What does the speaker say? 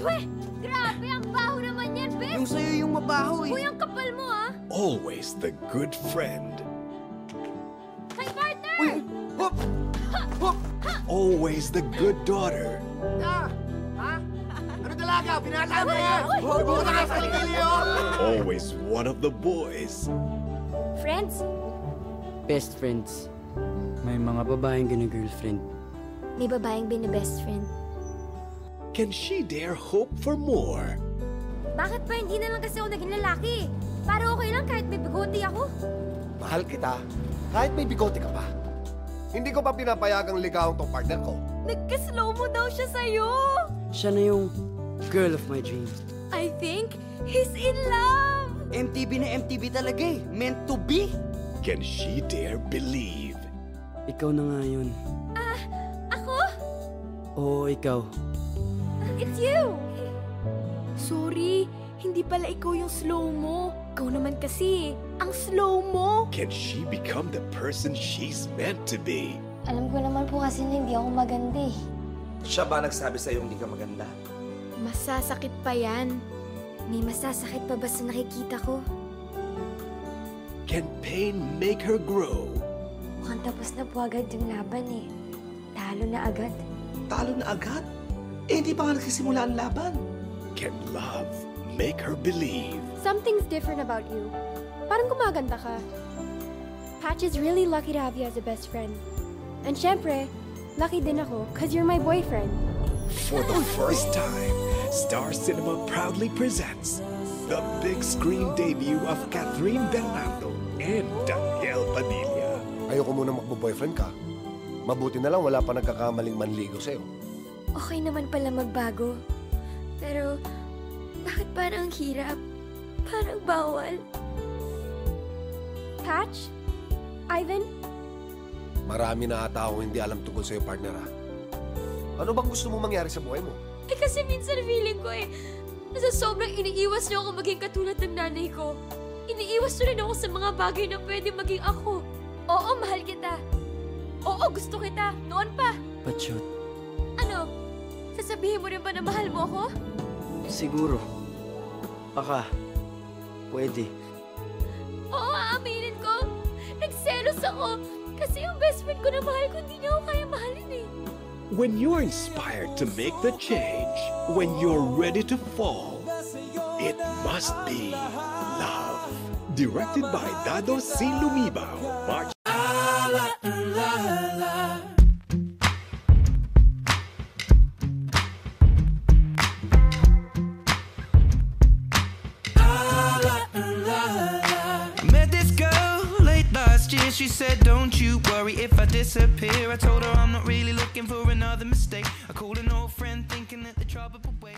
Weh! Grabe, ang baho naman yan, Bes! Yung sa'yo yung mabaho eh. Uy, ang kapal mo, ah! Always the good friend. Hey, partner! Uy! Hop! Hop! Always the good daughter. Ha? Ano talaga? Binata mo yan! Huwag ka sa ligilyo! Always one of the boys. Friends? Best friends. May mga babaeng gina-girlfriend. May babaeng bini-best friend. Can she dare hope for more? Bakit pa hindi na lang kasi ako naging lalaki? Para okay lang kahit may bigote ako. Mahal kita, kahit may bigote ka pa. Hindi ko pa pinapayagang ligawan tong partner ko. Nagka-slow mo daw siya sa'yo! Siya na yung girl of my dreams. I think he's in love! MTV na MTV talaga eh. Meant to be. Can she dare believe? Ikaw na nga yun. Ako? Oo, ikaw. It's you! Sorry, hindi pala ikaw yung slow mo. Ikaw naman kasi, ang slow mo. Can she become the person she's meant to be? Alam ko naman po kasi na hindi ako maganda eh. Siya ba nagsabi sa'yo hindi ka maganda? Masasakit pa yan. May masasakit pa ba sa nakikita ko? Can pain make her grow? Mukhang tapos na po agad yung laban eh. Talo na agad. Talo na agad? Eh, hindi pa nga nagsisimula ang laban. Can love make her believe? Something's different about you. Parang gumaganda ka. Patch is really lucky to have you as a best friend. And syempre, lucky din ako cause you're my boyfriend. For the first time, Star Cinema proudly presents the big screen debut of Catherine Bernardo and Daniel Padilla. Ayoko muna magbo-boyfriend ka. Mabuti na lang wala pa nagkakamaling manligo sa'yo. Okay naman pala magbago. Pero, bakit parang ang hirap? Parang bawal. Patch? Ivan? Marami na ata akong hindi alam tungkol sa'yo, partner, ha? Ano bang gusto mo mangyari sa buhay mo? Eh kasi minsan feeling ko eh, nasa sobrang iniiwas niyo ako maging katulad ng nanay ko. Iniiwas niyo rin ako sa mga bagay na pwede maging ako. Oo, mahal kita. Oo, gusto kita. Noon pa. Patsyot. Ano? Sasabihin mo rin ba na mahal mo ako? Siguro. Baka. Pwede. Oo, aaminin ko. Nagselos ako. Kasi yung best friend ko na mahal ko, hindi niya ako kaya mahalin eh. When you're inspired to make the change, when you're ready to fall, it must be love. Directed by Dado C. Lumibao. March. She said, don't you worry if I disappear. I told her I'm not really looking for another mistake. I called an old friend thinking that the trouble would wait.